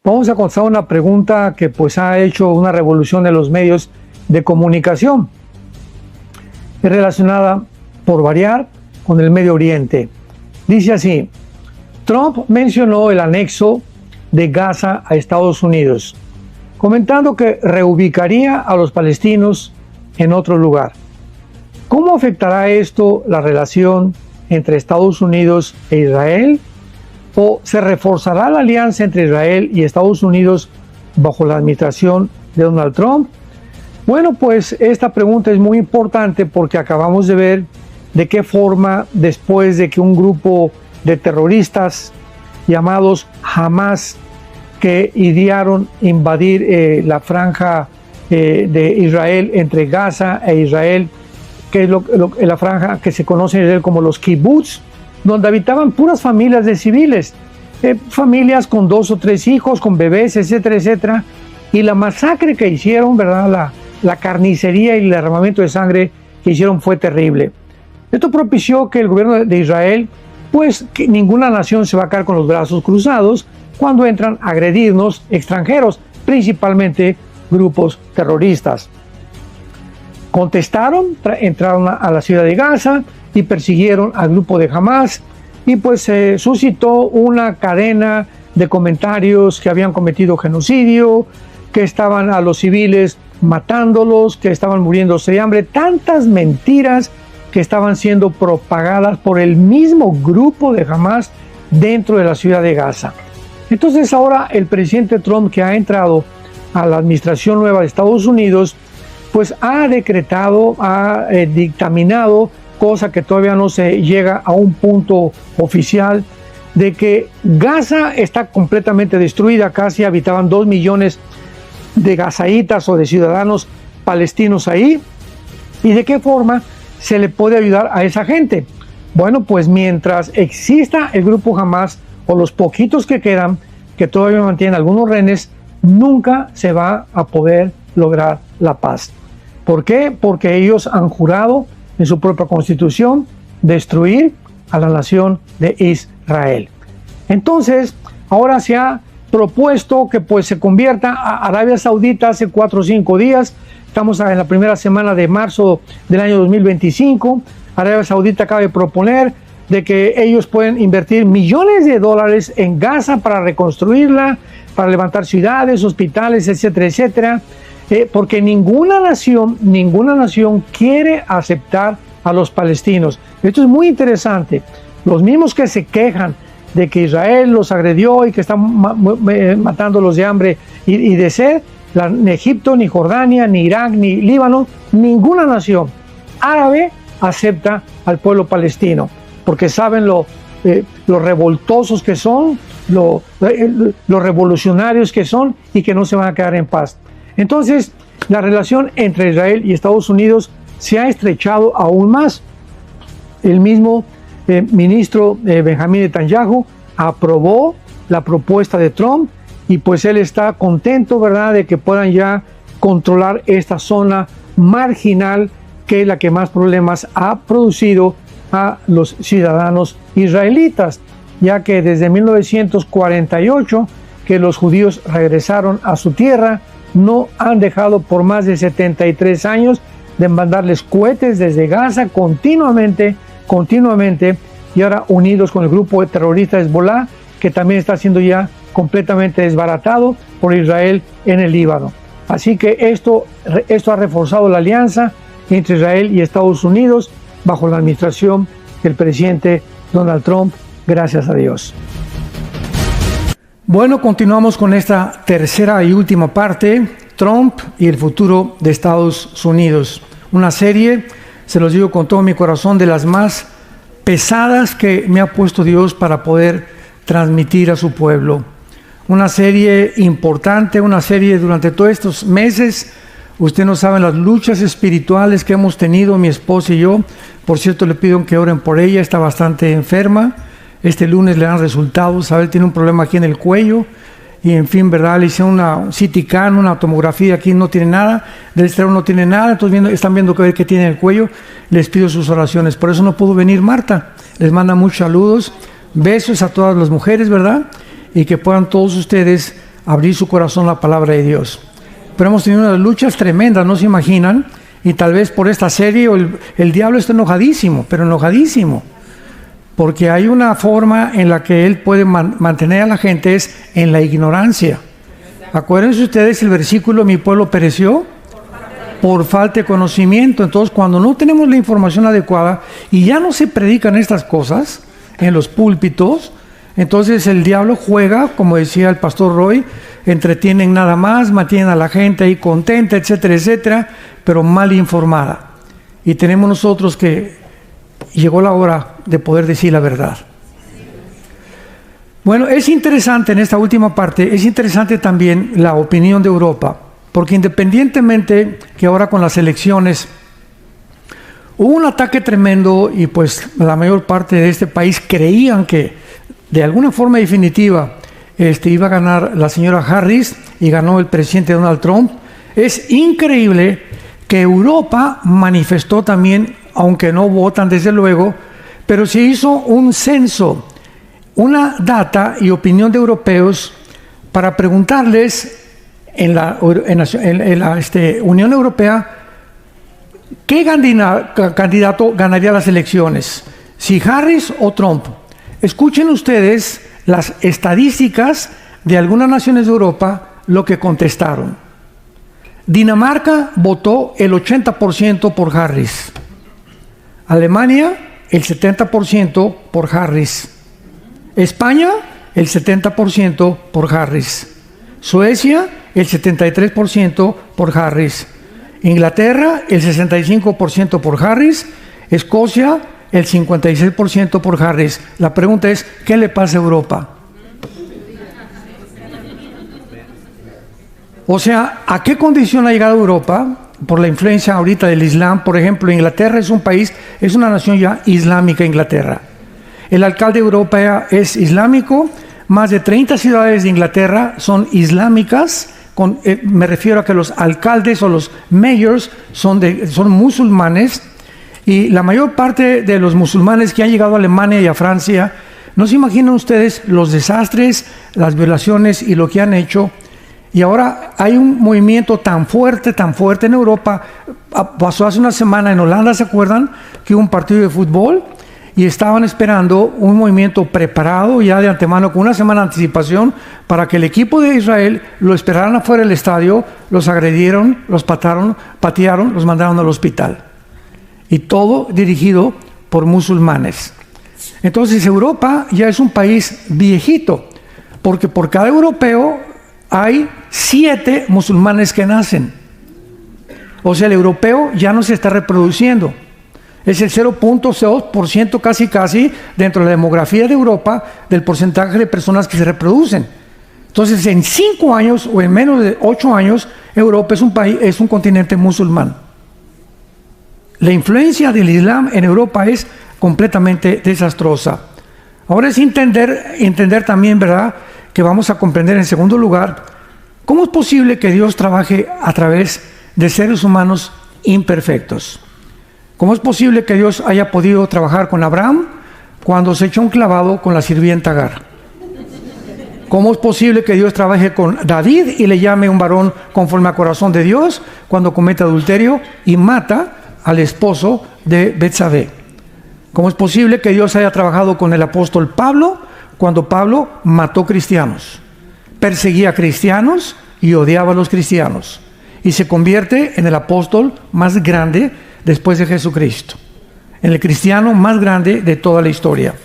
Vamos a contestar una pregunta que pues ha hecho una revolución en los medios de comunicación. Es relacionada, por variar, con el Medio Oriente. Dice así: Trump mencionó el anexo de Gaza a Estados Unidos, comentando que reubicaría a los palestinos en otro lugar. ¿Cómo afectará esto la relación entre Estados Unidos e Israel? ¿O se reforzará la alianza entre Israel y Estados Unidos bajo la administración de Donald Trump? Bueno, pues esta pregunta es muy importante porque acabamos de ver de qué forma, después de que un grupo de terroristas llamados Hamas, que idearon invadir la franja de Israel entre Gaza e Israel, que es la franja que se conoce en Israel como los kibbutz, donde habitaban puras familias de civiles, familias con 2 o 3 hijos, con bebés, etcétera, etcétera, y la masacre que hicieron, ¿verdad? La carnicería y el derramamiento de sangre que hicieron fue terrible. Esto propició que el gobierno de Israel, pues que ninguna nación se va a quedar con los brazos cruzados cuando entran a agredirnos extranjeros, principalmente grupos terroristas. Contestaron, entraron a la ciudad de Gaza y persiguieron al grupo de Hamas, y pues se suscitó una cadena de comentarios que habían cometido genocidio, que estaban a los civiles matándolos, que estaban muriéndose de hambre, tantas mentiras que estaban siendo propagadas por el mismo grupo de Hamas dentro de la ciudad de Gaza. Entonces ahora el presidente Trump, que ha entrado a la administración nueva de Estados Unidos, pues ha decretado, ha dictaminado, cosa que todavía no se llega a un punto oficial, de que Gaza está completamente destruida. Casi habitaban 2 millones de gazaitas o de ciudadanos palestinos ahí. ¿Y de qué forma se le puede ayudar a esa gente? Bueno, pues mientras exista el grupo Hamas o los poquitos que quedan, que todavía mantienen algunos rehenes, nunca se va a poder lograr la paz. ¿Por qué? Porque ellos han jurado en su propia constitución destruir a la nación de Israel. Entonces, ahora se ha propuesto que pues se convierta a Arabia Saudita hace 4 o 5 días. Estamos en la primera semana de marzo del año 2025. Arabia Saudita acaba de proponer de que ellos pueden invertir millones de dólares en Gaza para reconstruirla, para levantar ciudades, hospitales, etcétera, etcétera, porque ninguna nación quiere aceptar a los palestinos. Esto es muy interesante. Los mismos que se quejan de que Israel los agredió y que están matándolos de hambre y de sed, ni Egipto, ni Jordania, ni Irak, ni Líbano, ninguna nación árabe acepta al pueblo palestino, porque saben lo revoltosos que son, los revolucionarios que son, y que no se van a quedar en paz. Entonces, la relación entre Israel y Estados Unidos se ha estrechado aún más. El mismo ministro Benjamín Netanyahu aprobó la propuesta de Trump, y pues él está contento, ¿verdad?, de que puedan ya controlar esta zona marginal, que es la que más problemas ha producido a los ciudadanos israelitas, ya que desde 1948 que los judíos regresaron a su tierra, no han dejado por más de 73 años de mandarles cohetes desde Gaza continuamente, y ahora unidos con el grupo de terroristas Hezbollah, que también está siendo ya completamente desbaratado por Israel en el Líbano. Así que esto ha reforzado la alianza entre Israel y Estados Unidos bajo la administración del presidente Donald Trump, gracias a Dios. Bueno, continuamos con esta tercera y última parte, Trump y el futuro de Estados Unidos. Una serie, se los digo con todo mi corazón, de las más pesadas que me ha puesto Dios para poder transmitir a su pueblo. Una serie importante, una serie durante todos estos meses. Usted no sabe las luchas espirituales que hemos tenido mi esposa y yo. Por cierto, le pido que oren por ella, está bastante enferma. Este lunes le dan resultados, a ver, tiene un problema aquí en el cuello. Y en fin, ¿verdad? Le hicieron una CT scan, una tomografía, aquí no tiene nada, del exterior no tiene nada, entonces están viendo qué tiene en el cuello. Les pido sus oraciones. Por eso no pudo venir Marta. Les manda muchos saludos, besos a todas las mujeres, ¿verdad? Y que puedan todos ustedes abrir su corazón a la palabra de Dios. Pero hemos tenido unas luchas tremendas, no se imaginan, y tal vez por esta serie el diablo está enojadísimo, pero enojadísimo, porque hay una forma en la que él puede mantener a la gente, es en la ignorancia. Acuérdense ustedes el versículo, mi pueblo pereció por falta de conocimiento. Entonces, cuando no tenemos la información adecuada y ya no se predican estas cosas en los púlpitos, entonces el diablo juega, como decía el pastor Roy, entretienen nada más, mantienen a la gente ahí contenta, etcétera, etcétera, pero mal informada. Y tenemos nosotros que llegó la hora de poder decir la verdad. Bueno, es interesante en esta última parte, es interesante también la opinión de Europa, porque independientemente que ahora con las elecciones hubo un ataque tremendo y pues la mayor parte de este país creían que de alguna forma definitiva iba a ganar la señora Harris y ganó el presidente Donald Trump. Es increíble que Europa manifestó también, aunque no votan desde luego, pero se hizo un censo, una data y opinión de europeos para preguntarles en la Unión Europea qué candidato ganaría las elecciones, si Harris o Trump. Escuchen ustedes las estadísticas de algunas naciones de Europa, lo que contestaron. Dinamarca votó el 80% por Harris. Alemania, el 70% por Harris. España, el 70% por Harris. Suecia, el 73% por Harris. Inglaterra, el 65% por Harris. Escocia, el 56% por Harris. La pregunta es, ¿qué le pasa a Europa? O sea, ¿a qué condición ha llegado Europa? Por la influencia ahorita del Islam. Por ejemplo, Inglaterra es un país, es una nación ya islámica, Inglaterra. El alcalde de Europa es islámico. Más de 30 ciudades de Inglaterra son islámicas. Me refiero a que los alcaldes o los mayors son musulmanes. Y la mayor parte de los musulmanes que han llegado a Alemania y a Francia, no se imaginan ustedes los desastres, las violaciones y lo que han hecho. Y ahora hay un movimiento tan fuerte en Europa. Pasó hace una semana en Holanda, ¿se acuerdan? Que hubo un partido de fútbol y estaban esperando un movimiento preparado ya de antemano con una semana de anticipación para que el equipo de Israel lo esperaran afuera del estadio, los agredieron, los patearon, los mandaron al hospital. Y todo dirigido por musulmanes. Entonces Europa ya es un país viejito, porque por cada europeo hay 7 musulmanes que nacen. O sea, el europeo ya no se está reproduciendo. Es el 0.2% casi dentro de la demografía de Europa del porcentaje de personas que se reproducen. Entonces, en 5 años o en menos de 8 años, Europa es un continente musulmán. La influencia del Islam en Europa es completamente desastrosa. Ahora es entender también, ¿verdad?, que vamos a comprender en segundo lugar, ¿cómo es posible que Dios trabaje a través de seres humanos imperfectos? ¿Cómo es posible que Dios haya podido trabajar con Abraham cuando se echó un clavado con la sirvienta Agar? ¿Cómo es posible que Dios trabaje con David y le llame un varón conforme al corazón de Dios cuando comete adulterio y mata al esposo de Betsabé? ¿Cómo es posible que Dios haya trabajado con el apóstol Pablo cuando Pablo mató cristianos, perseguía cristianos y odiaba a los cristianos y se convierte en el apóstol más grande después de Jesucristo, en el cristiano más grande de toda la historia?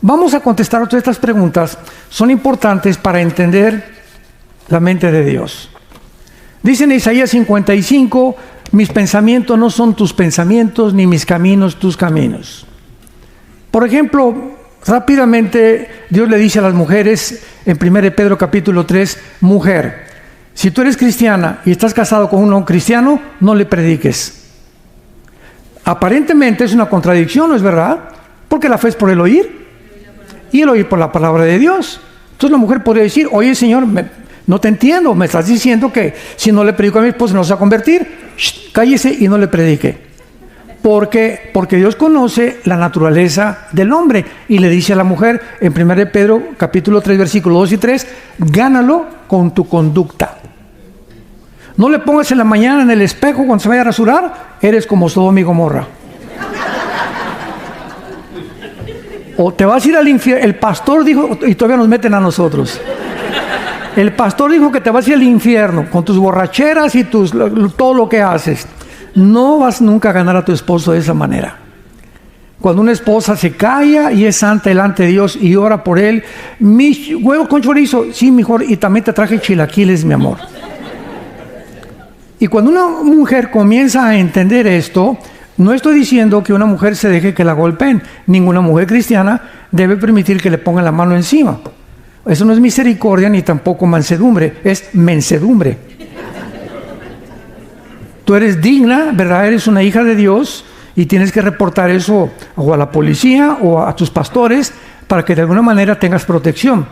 Vamos a contestar todas estas preguntas, son importantes para entender la mente de Dios. Dice en Isaías 55, mis pensamientos no son tus pensamientos, ni mis caminos tus caminos. Por ejemplo, rápidamente Dios le dice a las mujeres en 1 Pedro capítulo 3, mujer, si tú eres cristiana y estás casado con un no cristiano, no le prediques. Aparentemente es una contradicción, ¿no es verdad? Porque la fe es por el oír y el oír por la palabra de Dios. Entonces la mujer podría decir, oye Señor, no te entiendo, me estás diciendo que si no le predico a mi esposo no se va a convertir. Cállese y no le predique. Porque Dios conoce la naturaleza del hombre y le dice a la mujer en 1 Pedro capítulo 3 versículos 2 y 3, gánalo con tu conducta. No le pongas en la mañana en el espejo cuando se vaya a rasurar, eres como Sodoma y Gomorra. O te vas a ir al infierno. El pastor dijo, y todavía nos meten a nosotros. El pastor dijo que te vas a ir al infierno con tus borracheras y todo lo que haces. No vas nunca a ganar a tu esposo de esa manera. Cuando una esposa se calla y es santa delante de Dios y ora por él, mis huevos con chorizo, sí, mejor, y también te traje chilaquiles, mi amor. Y cuando una mujer comienza a entender esto, no estoy diciendo que una mujer se deje que la golpeen. Ninguna mujer cristiana debe permitir que le pongan la mano encima. Eso no es misericordia ni tampoco mansedumbre, es mensedumbre. Tú eres digna, ¿verdad? Eres una hija de Dios y tienes que reportar eso o a la policía o a tus pastores para que de alguna manera tengas protección.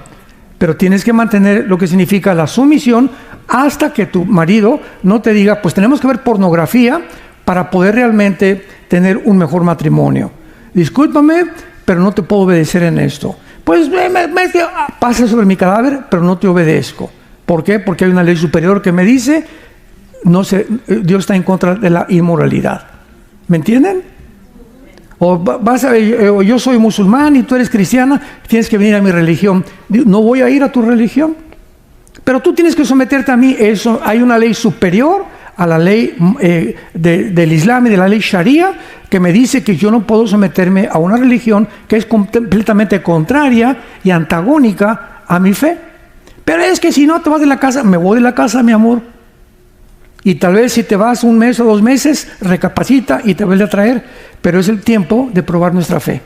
Pero tienes que mantener lo que significa la sumisión hasta que tu marido no te diga, pues tenemos que ver pornografía para poder realmente tener un mejor matrimonio. Discúlpame, pero no te puedo obedecer en esto. Pues pasa sobre mi cadáver, pero no te obedezco. ¿Por qué? Porque hay una ley superior que me dice, Dios está en contra de la inmoralidad. ¿Me entienden? O yo soy musulmán y tú eres cristiana, tienes que venir a mi religión. No voy a ir a tu religión. Pero tú tienes que someterte a mí. Eso, hay una ley superior a la ley del Islam y de la ley Sharia que me dice que yo no puedo someterme a una religión que es completamente contraria y antagónica a mi fe. Pero es que si no te vas de la casa, me voy de la casa, mi amor. Y tal vez si te vas un mes o 2 meses, recapacita y te vuelve a traer. Pero es el tiempo de probar nuestra fe.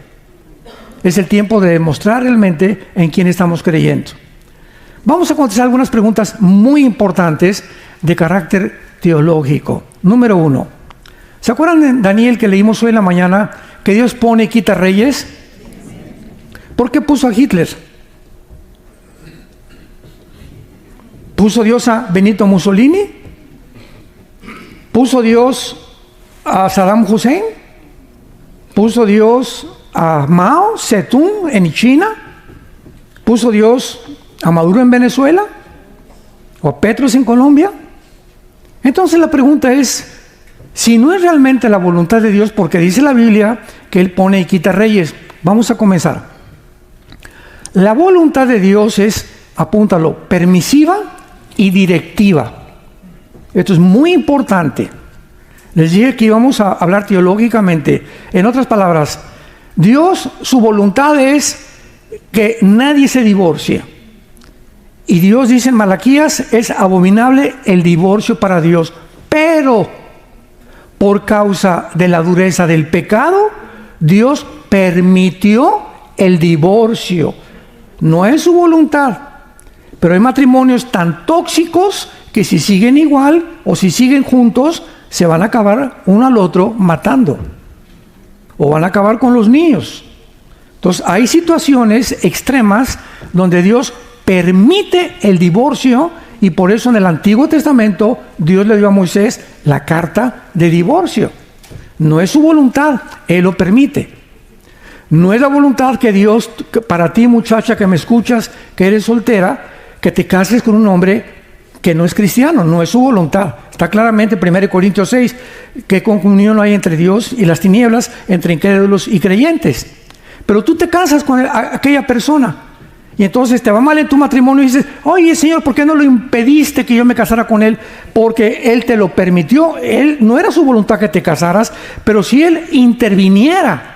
Es el tiempo de demostrar realmente en quién estamos creyendo. Vamos a contestar algunas preguntas muy importantes de carácter teológico. Número 1. ¿Se acuerdan de Daniel que leímos hoy en la mañana que Dios pone y quita reyes? ¿Por qué puso a Hitler? ¿Puso Dios a Benito Mussolini? ¿Puso Dios a Saddam Hussein? ¿Puso Dios a Mao Zedong en China? ¿Puso Dios a Maduro en Venezuela? ¿O a Petros en Colombia? Entonces la pregunta es, si no es realmente la voluntad de Dios, porque dice la Biblia que Él pone y quita reyes. Vamos a comenzar. La voluntad de Dios es, apúntalo, permisiva y directiva. Esto es muy importante. Les dije que íbamos a hablar teológicamente. En otras palabras, Dios, su voluntad es que nadie se divorcie. Y Dios dice en Malaquías, es abominable el divorcio para Dios. Pero, por causa de la dureza del pecado, Dios permitió el divorcio. No es su voluntad. Pero hay matrimonios tan tóxicos que si siguen igual o si siguen juntos, se van a acabar uno al otro matando. O van a acabar con los niños. Entonces, hay situaciones extremas donde Dios permite el divorcio y por eso en el Antiguo Testamento Dios le dio a Moisés la carta de divorcio. No es su voluntad, Él lo permite. No es la voluntad que Dios, para ti muchacha que me escuchas, que eres soltera, que te cases con un hombre que no es cristiano, no es su voluntad. Está claramente en 1 Corintios 6, que comunión hay entre Dios y las tinieblas, entre incrédulos y creyentes. Pero tú te casas con aquella persona y entonces te va mal en tu matrimonio y dices, oye Señor, ¿por qué no lo impediste que yo me casara con él? Porque Él te lo permitió. Él no era su voluntad que te casaras, pero si Él interviniera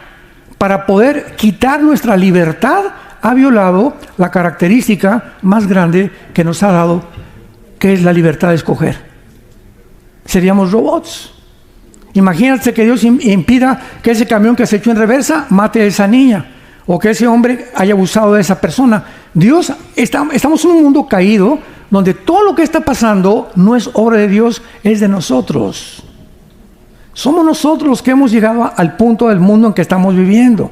para poder quitar nuestra libertad, ha violado la característica más grande que nos ha dado, que es la libertad de escoger. Seríamos robots. Imagínate que Dios impida que ese camión que se echó en reversa mate a esa niña, o que ese hombre haya abusado de esa persona. Estamos en un mundo caído, donde todo lo que está pasando no es obra de Dios, es de nosotros. Somos nosotros los que hemos llegado al punto del mundo en que estamos viviendo.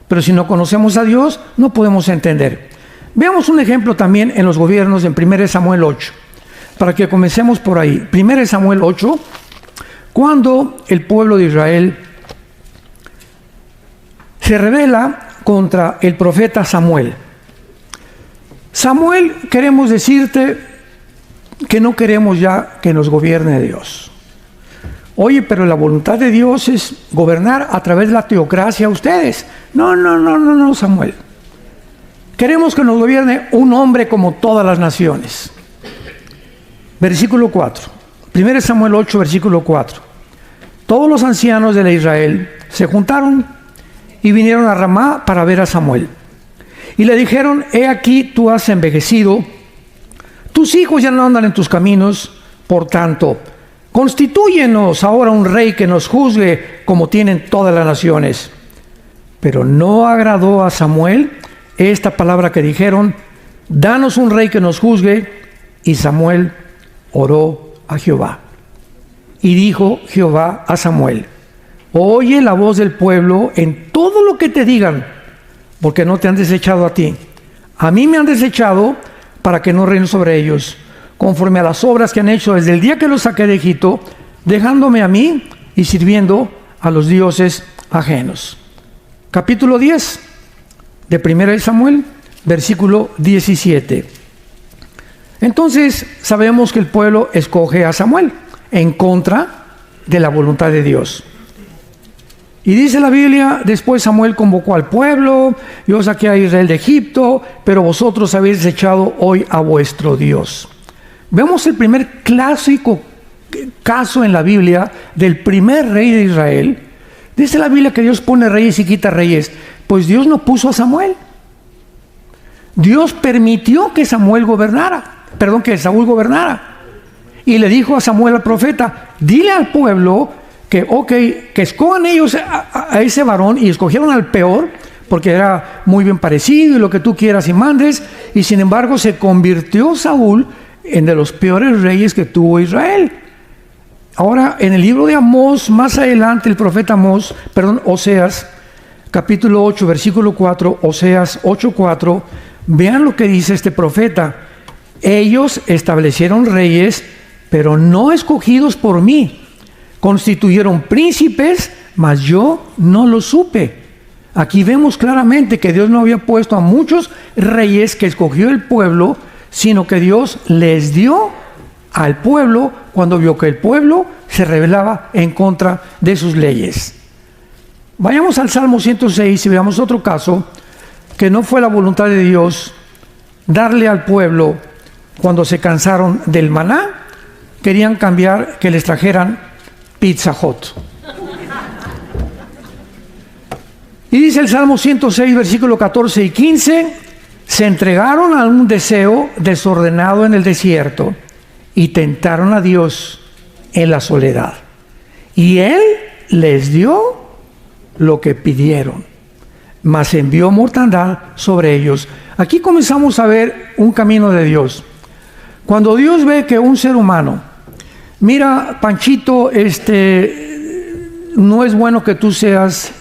Pero si no conocemos a Dios, no podemos entender. Veamos un ejemplo también en los gobiernos en 1 Samuel 8. Para que comencemos por ahí. 1 Samuel 8, cuando el pueblo de Israel se revela contra el profeta Samuel. Samuel, queremos decirte que no queremos ya que nos gobierne Dios. Oye, pero la voluntad de Dios es gobernar a través de la teocracia a ustedes. No, Samuel. Queremos que nos gobierne un hombre como todas las naciones. Versículo 4. 1 Samuel 8, versículo 4. Todos los ancianos de Israel se juntaron y vinieron a Ramá para ver a Samuel. Y le dijeron: he aquí, tú has envejecido, tus hijos ya no andan en tus caminos, por tanto, constitúyenos ahora un rey que nos juzgue como tienen todas las naciones. Pero no agradó a Samuel esta palabra que dijeron: danos un rey que nos juzgue. Y Samuel oró a Jehová. Y dijo Jehová a Samuel: oye la voz del pueblo en todo lo que te digan, porque no te han desechado a ti. A mí me han desechado para que no reine sobre ellos, conforme a las obras que han hecho desde el día que los saqué de Egipto, dejándome a mí y sirviendo a los dioses ajenos. Capítulo 10 de 1 Samuel, versículo 17. Entonces sabemos que el pueblo escoge a Samuel en contra de la voluntad de Dios. Y dice la Biblia: después Samuel convocó al pueblo: yo saqué a Israel de Egipto, pero vosotros habéis desechado hoy a vuestro Dios. Vemos el primer clásico caso en la Biblia del primer rey de Israel. Dice la Biblia que Dios pone reyes y quita reyes. Pues Dios no puso a Samuel. Dios permitió que Saúl gobernara. Y le dijo a Samuel, al profeta: dile al pueblo que escojan ellos a ese varón, y escogieron al peor, porque era muy bien parecido y lo que tú quieras y mandes, y sin embargo se convirtió Saúl en de los peores reyes que tuvo Israel. Ahora, en el libro de Amós, más adelante, el profeta Oseas, capítulo 8, versículo 4, Oseas 8:4, vean lo que dice este profeta: ellos establecieron reyes, pero no escogidos por mí. Constituyeron príncipes, mas yo no lo supe. Aquí vemos claramente que Dios no había puesto a muchos reyes que escogió el pueblo, sino que Dios les dio al pueblo cuando vio que el pueblo se rebelaba en contra de sus leyes. Vayamos al Salmo 106 y veamos otro caso que no fue la voluntad de Dios darle al pueblo cuando se cansaron del maná. Querían cambiar, que les trajeran Pizza Hut. Y dice el Salmo 106, versículo 14 y 15: se entregaron a un deseo desordenado en el desierto y tentaron a Dios en la soledad, y Él les dio lo que pidieron, mas envió mortandad sobre ellos. Aquí comenzamos a ver un camino de Dios. Cuando Dios ve que un ser humano: mira, Panchito, no es bueno que tú seas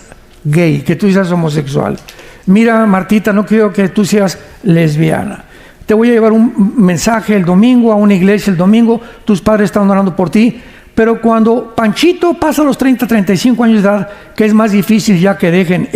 gay, que tú seas homosexual. Mira, Martita, no quiero que tú seas lesbiana. Te voy a llevar un mensaje el domingo a una iglesia el domingo, tus padres están orando por ti. Pero cuando Panchito pasa los 30, 35 años de edad, que es más difícil ya que dejen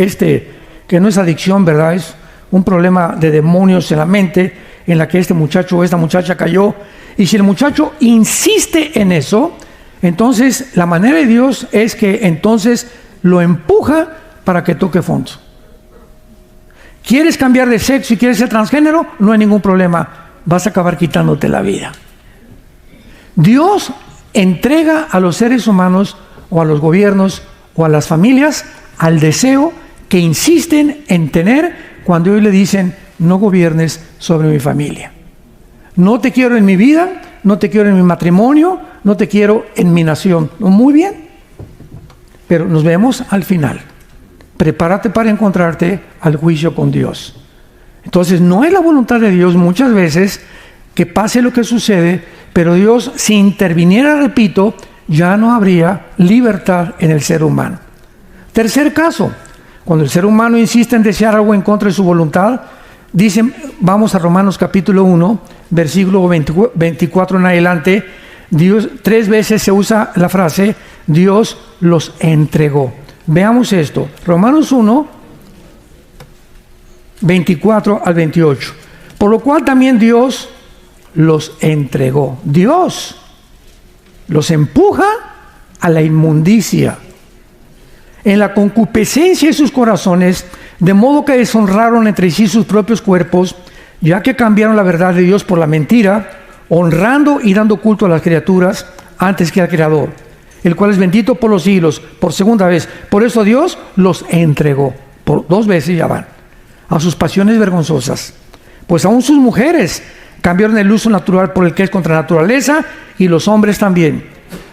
que no es adicción, ¿verdad? Es un problema de demonios en la mente en la que este muchacho o esta muchacha cayó. Y si el muchacho insiste en eso, entonces la manera de Dios es que entonces lo empuja para que toque fondo. ¿Quieres cambiar de sexo y quieres ser transgénero? No hay ningún problema, vas a acabar quitándote la vida. Dios entrega a los seres humanos o a los gobiernos o a las familias al deseo que insisten en tener cuando ellos le dicen: no gobiernes sobre mi familia. No te quiero en mi vida, no te quiero en mi matrimonio, no te quiero en mi nación. Muy bien, pero nos vemos al final. Prepárate para encontrarte al juicio con Dios. Entonces, no es la voluntad de Dios muchas veces que pase lo que sucede, pero Dios, si interviniera, repito, ya no habría libertad en el ser humano. Tercer caso, cuando el ser humano insiste en desear algo en contra de su voluntad, dicen, vamos a Romanos capítulo 1, versículo 24 en adelante, Dios, 3 veces se usa la frase: Dios los entregó. Veamos esto, Romanos 1, 24 al 28. Por lo cual también Dios los entregó. Dios los empuja a la inmundicia, en la concupiscencia de sus corazones, de modo que deshonraron entre sí sus propios cuerpos, ya que cambiaron la verdad de Dios por la mentira, honrando y dando culto a las criaturas antes que al Creador, el cual es bendito por los siglos, por segunda vez. Por eso Dios los entregó, por 2 veces ya van, a sus pasiones vergonzosas. Pues aún sus mujeres cambiaron el uso natural por el que es contra naturaleza, y los hombres también.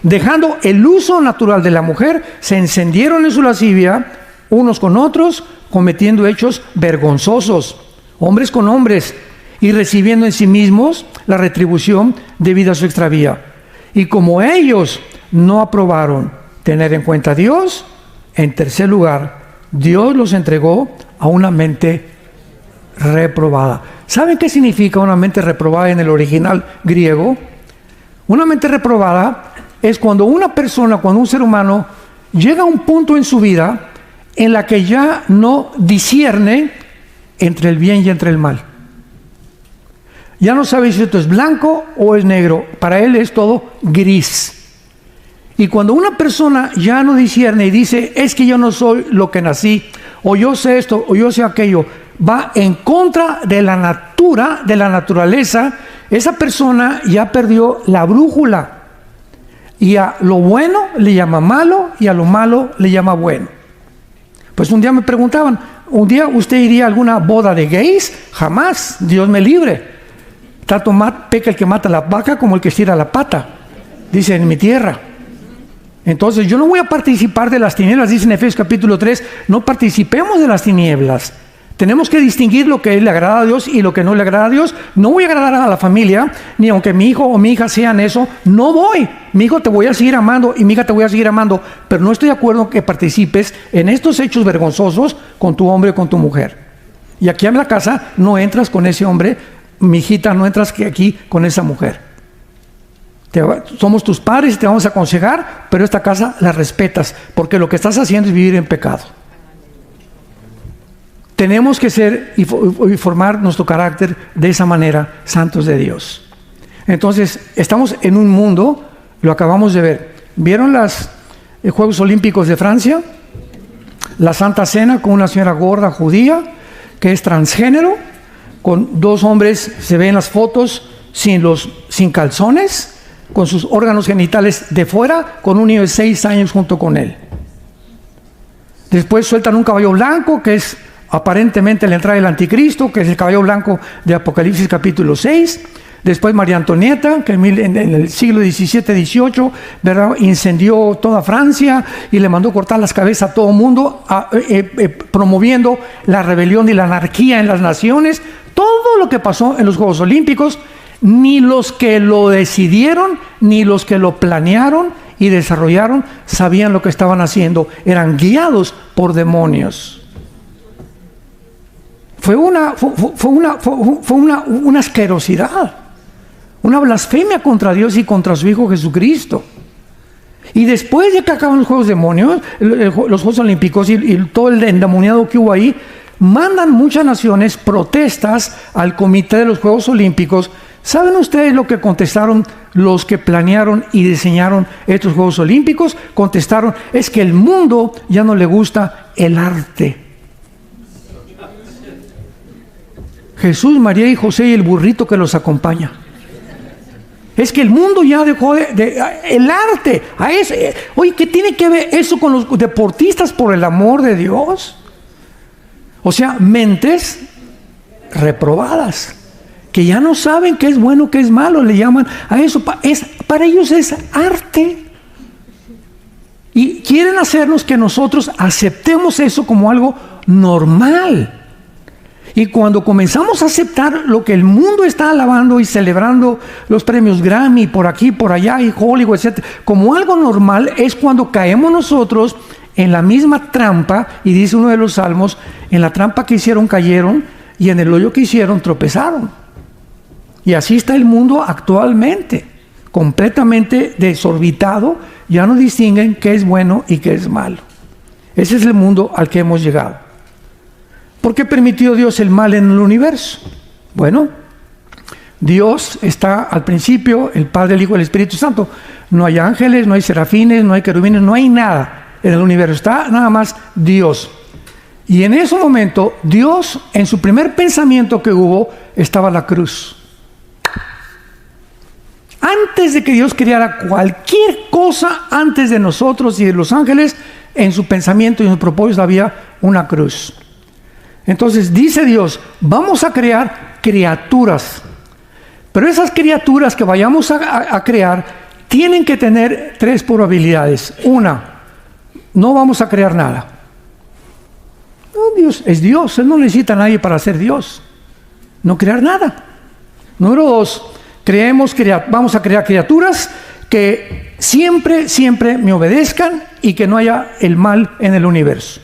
Dejando el uso natural de la mujer, se encendieron en su lascivia, unos con otros, cometiendo hechos vergonzosos, hombres con hombres, y recibiendo en sí mismos la retribución debida a su extravía. Y como ellos no aprobaron tener en cuenta a Dios, en tercer lugar, Dios los entregó a una mente reprobada. ¿Saben qué significa una mente reprobada en el original griego? Una mente reprobada es cuando una persona, cuando un ser humano llega a un punto en su vida en la que ya no discierne entre el bien y entre el mal. Ya no sabe si esto es blanco o es negro. Para él es todo gris. Y cuando una persona ya no discierne y dice, es que yo no soy lo que nací, o yo sé esto, o yo sé aquello, va en contra de la naturaleza, esa persona ya perdió la brújula. Y a lo bueno le llama malo, y a lo malo le llama bueno. Pues un día me preguntaban, ¿un día usted iría a alguna boda de gays? Jamás, Dios me libre. Tanto peca el que mata la vaca como el que estira la pata, dice en mi tierra. Entonces yo no voy a participar de las tinieblas, dice en Efesios capítulo 3, no participemos de las tinieblas. Tenemos que distinguir lo que le agrada a Dios y lo que no le agrada a Dios. No voy a agradar a la familia, ni aunque mi hijo o mi hija sean eso, no voy. Mi hijo te voy a seguir amando y mi hija te voy a seguir amando, pero no estoy de acuerdo en que participes en estos hechos vergonzosos con tu hombre o con tu mujer. Y aquí en la casa no entras con ese hombre, mi hijita, no entras aquí con esa mujer. Somos tus padres y te vamos a aconsejar, pero esta casa la respetas, porque lo que estás haciendo es vivir en pecado. Tenemos que ser y formar nuestro carácter de esa manera, santos de Dios. Entonces, estamos en un mundo, lo acabamos de ver. ¿Vieron los Juegos Olímpicos de Francia? La Santa Cena con una señora gorda judía que es transgénero, con 2 hombres, se ven las fotos sin calzones, con sus órganos genitales de fuera, con un niño de 6 años junto con él. Después sueltan un caballo blanco, que es aparentemente la entrada del anticristo, que es el caballo blanco de Apocalipsis capítulo 6. Después María Antonieta, que en el siglo XVII-XVIII, ¿verdad?, incendió toda Francia y le mandó cortar las cabezas a todo el mundo, promoviendo la rebelión y la anarquía en las naciones. Todo lo que pasó en los Juegos Olímpicos, ni los que lo decidieron, ni los que lo planearon y desarrollaron sabían lo que estaban haciendo. Eran guiados por demonios. Fue una asquerosidad, una blasfemia contra Dios y contra su Hijo Jesucristo. Y después de que acaban los Juegos Demonios, los Juegos Olímpicos y todo el endemoniado que hubo ahí, mandan muchas naciones protestas al comité de los Juegos Olímpicos. ¿Saben ustedes lo que contestaron los que planearon y diseñaron estos Juegos Olímpicos? Contestaron, es que el mundo ya no le gusta el arte. Jesús, María y José y el burrito que los acompaña. Es que el mundo ya dejó el arte. Oye, ¿qué tiene que ver eso con los deportistas, por el amor de Dios? O sea, mentes reprobadas, que ya no saben qué es bueno, qué es malo, le llaman a eso. Para ellos es arte. Y quieren hacernos que nosotros aceptemos eso como algo normal. Y cuando comenzamos a aceptar lo que el mundo está alabando y celebrando, los premios Grammy por aquí, por allá, y Hollywood, etc., como algo normal, es cuando caemos nosotros en la misma trampa. Y dice uno de los salmos, en la trampa que hicieron cayeron, y en el hoyo que hicieron tropezaron. Y así está el mundo actualmente, completamente desorbitado. Ya no distinguen qué es bueno y qué es malo. Ese es el mundo al que hemos llegado. ¿Por qué permitió Dios el mal en el universo? Bueno, Dios está al principio, el Padre, el Hijo y el Espíritu Santo. No hay ángeles, no hay serafines, no hay querubines, no hay nada en el universo. Está nada más Dios. Y en ese momento, Dios, en su primer pensamiento que hubo, estaba la cruz. Antes de que Dios creara cualquier cosa, antes de nosotros y de los ángeles, en su pensamiento y en su propósito había una cruz. Entonces dice Dios, vamos a crear criaturas. Pero esas criaturas que vayamos a crear tienen que tener 3 probabilidades. Una, no vamos a crear nada. No, Dios es Dios, Él no necesita a nadie para ser Dios. No crear nada. Número 2, vamos a crear criaturas que siempre me obedezcan y que no haya el mal en el universo.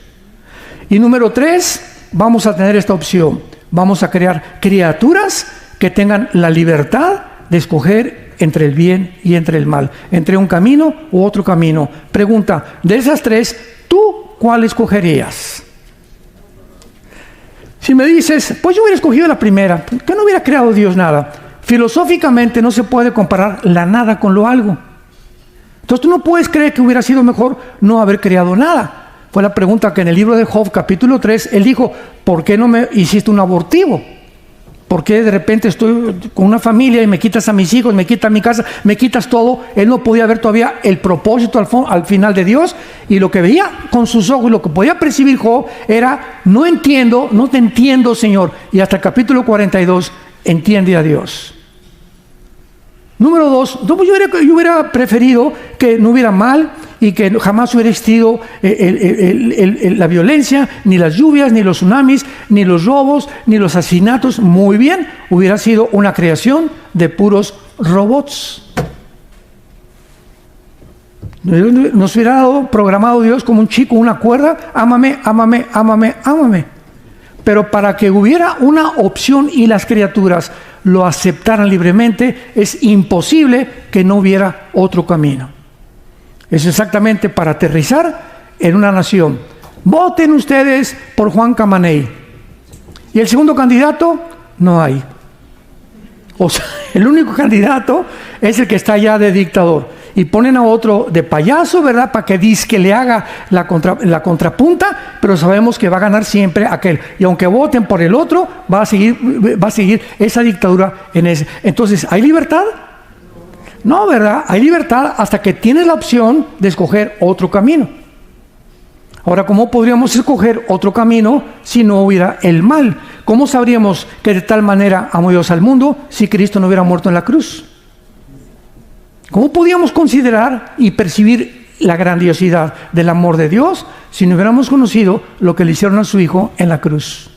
Y número 3, vamos a tener esta opción. Vamos a crear criaturas que tengan la libertad de escoger entre el bien y entre el mal, entre un camino u otro camino. Pregunta, de esas 3, ¿tú cuál escogerías? Si me dices, pues yo hubiera escogido la primera, que no hubiera creado Dios nada. Filosóficamente no se puede comparar la nada con lo algo. Entonces tú no puedes creer que hubiera sido mejor no haber creado nada. Fue la pregunta que en el libro de Job, capítulo 3, él dijo, ¿por qué no me hiciste un abortivo? ¿Por qué de repente estoy con una familia y me quitas a mis hijos, me quitas mi casa, me quitas todo? Él no podía ver todavía el propósito al final de Dios, y lo que veía con sus ojos, lo que podía percibir Job era, no te entiendo, Señor. Y hasta el capítulo 42 entiende a Dios. Número 2, yo hubiera preferido que no hubiera mal y que jamás hubiera existido la violencia, ni las lluvias, ni los tsunamis, ni los robos, ni los asesinatos. Muy bien, hubiera sido una creación de puros robots. Nos hubiera dado programado Dios como un chico, una cuerda, ámame, ámame, ámame, ámame. Pero para que hubiera una opción y las criaturas lo aceptaran libremente, es imposible que no hubiera otro camino. Es exactamente para aterrizar en una nación. Voten ustedes por Juan Camaney. Y el segundo candidato, no hay. O sea, el único candidato es el que está ya de dictador. Y ponen a otro de payaso, ¿verdad? Para que dizque le haga la contrapunta, pero sabemos que va a ganar siempre aquel. Y aunque voten por el otro, va a seguir esa dictadura en ese. Entonces, ¿hay libertad? No, ¿verdad? Hay libertad hasta que tienes la opción de escoger otro camino. Ahora, ¿cómo podríamos escoger otro camino si no hubiera el mal? ¿Cómo sabríamos que de tal manera amó Dios al mundo si Cristo no hubiera muerto en la cruz? ¿Cómo podíamos considerar y percibir la grandiosidad del amor de Dios si no hubiéramos conocido lo que le hicieron a su Hijo en la cruz?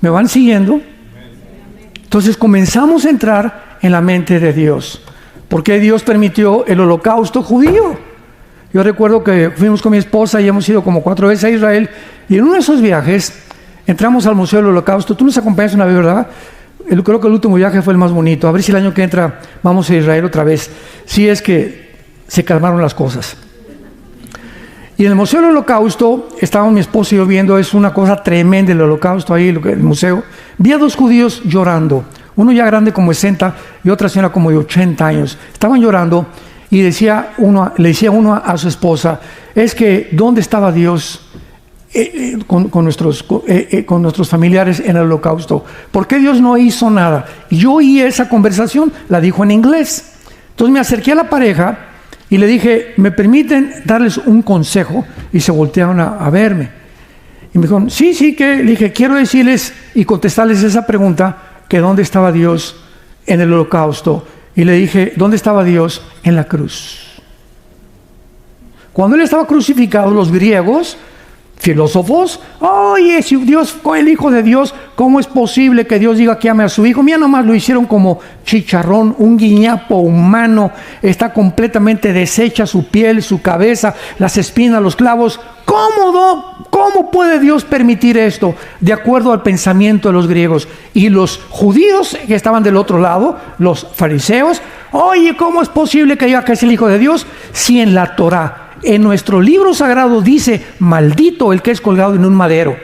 ¿Me van siguiendo? Entonces comenzamos a entrar en la mente de Dios. ¿Por qué Dios permitió el holocausto judío? Yo recuerdo que fuimos con mi esposa y hemos ido como 4 veces a Israel, y en uno de esos viajes entramos al Museo del Holocausto. Tú nos acompañas una vez, ¿verdad? Creo que el último viaje fue el más bonito. A ver si el año que entra vamos a Israel otra vez, si es que se calmaron las cosas. Y en el Museo del Holocausto estábamos mi esposo y yo viendo, es una cosa tremenda el Holocausto ahí, el museo. Vi a 2 judíos llorando, uno ya grande como 60 y otra señora como de 80 años. Estaban llorando y le decía uno a su esposa, es que ¿dónde estaba Dios con nuestros familiares en el Holocausto? ¿Por qué Dios no hizo nada? Y yo oí esa conversación, la dijo en inglés. Entonces me acerqué a la pareja y le dije, ¿me permiten darles un consejo? Y se voltearon a verme. Y me dijeron, sí, que le dije, quiero decirles y contestarles esa pregunta, que ¿dónde estaba Dios en el Holocausto? Y le dije, ¿dónde estaba Dios? En la cruz. Cuando Él estaba crucificado, los griegos, filósofos, oye, si Dios fue el Hijo de Dios, ¿cómo es posible que Dios diga que ame a su Hijo? Mira, nomás lo hicieron como chicharrón, un guiñapo humano, está completamente deshecha su piel, su cabeza, las espinas, los clavos. ¿Cómo puede Dios permitir esto? De acuerdo al pensamiento de los griegos. Y los judíos que estaban del otro lado, los fariseos, oye, ¿cómo es posible que diga que es el Hijo de Dios? Si en la Torá, en nuestro libro sagrado dice, maldito el que es colgado en un madero.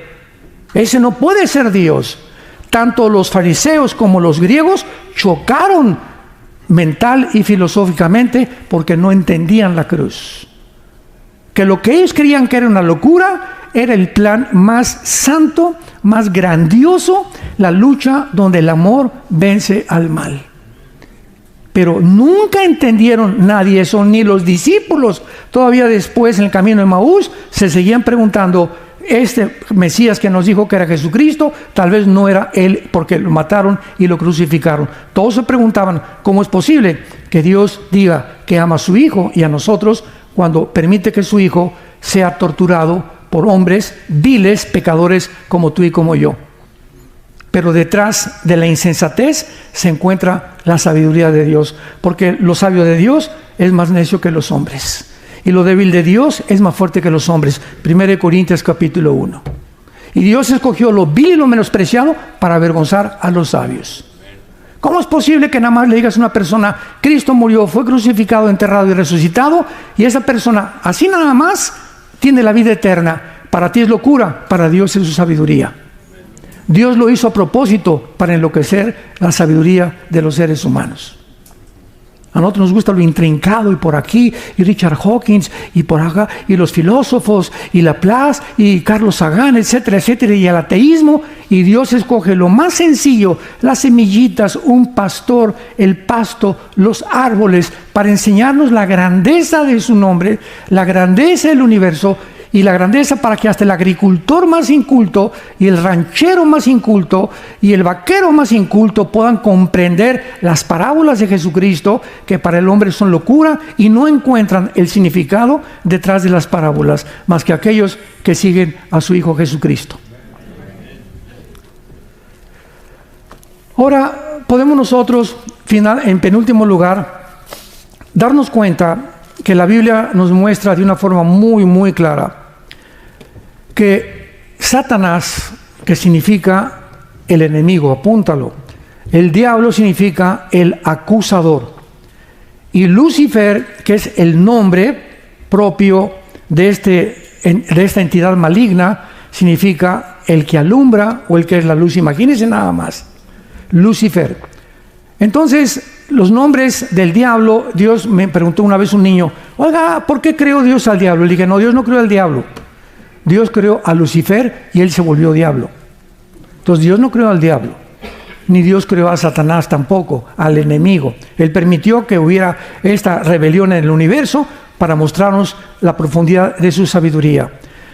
Ese no puede ser Dios. Tanto los fariseos como los griegos chocaron mental y filosóficamente porque no entendían la cruz. Que lo que ellos creían que era una locura era el plan más santo, más grandioso, la lucha donde el amor vence al mal. Pero nunca entendieron nadie eso, ni los discípulos. Todavía después, en el camino de Maús, se seguían preguntando, este Mesías que nos dijo que era Jesucristo, tal vez no era Él, porque lo mataron y lo crucificaron. Todos se preguntaban, ¿cómo es posible que Dios diga que ama a su Hijo y a nosotros cuando permite que su Hijo sea torturado por hombres viles, pecadores como tú y como yo? Pero detrás de la insensatez se encuentra la sabiduría de Dios, porque lo sabio de Dios es más necio que los hombres, y lo débil de Dios es más fuerte que los hombres. 1 Corintios capítulo 1. Y Dios escogió lo vil y lo menospreciado para avergonzar a los sabios. ¿Cómo es posible que nada más le digas a una persona, Cristo murió, fue crucificado, enterrado y resucitado, y esa persona, así nada más, tiene la vida eterna? Para ti es locura, para Dios es su sabiduría. Dios lo hizo a propósito para enloquecer la sabiduría de los seres humanos. A nosotros nos gusta lo intrincado, y por aquí, y Richard Hawkins, y por acá, y los filósofos, y Laplace, y Carlos Sagan, etcétera, etcétera, y el ateísmo. Y Dios escoge lo más sencillo, las semillitas, un pastor, el pasto, los árboles, para enseñarnos la grandeza de su nombre, la grandeza del universo, y la grandeza para que hasta el agricultor más inculto y el ranchero más inculto y el vaquero más inculto puedan comprender las parábolas de Jesucristo, que para el hombre son locura, y no encuentran el significado detrás de las parábolas más que aquellos que siguen a su Hijo Jesucristo. Ahora podemos nosotros, en penúltimo lugar, darnos cuenta que la Biblia nos muestra de una forma muy, muy clara que Satanás, que significa el enemigo, apúntalo, el diablo significa el acusador, y Lucifer, que es el nombre propio de esta entidad maligna, significa el que alumbra o el que es la luz. Imagínense nada más, Lucifer. Entonces, los nombres del diablo, Dios me preguntó una vez un niño, oiga, ¿por qué creó Dios al diablo? Le dije, no, Dios no creó al diablo. Dios creó a Lucifer y él se volvió diablo. Entonces Dios no creó al diablo, ni Dios creó a Satanás tampoco, al enemigo. Él permitió que hubiera esta rebelión en el universo para mostrarnos la profundidad de su sabiduría.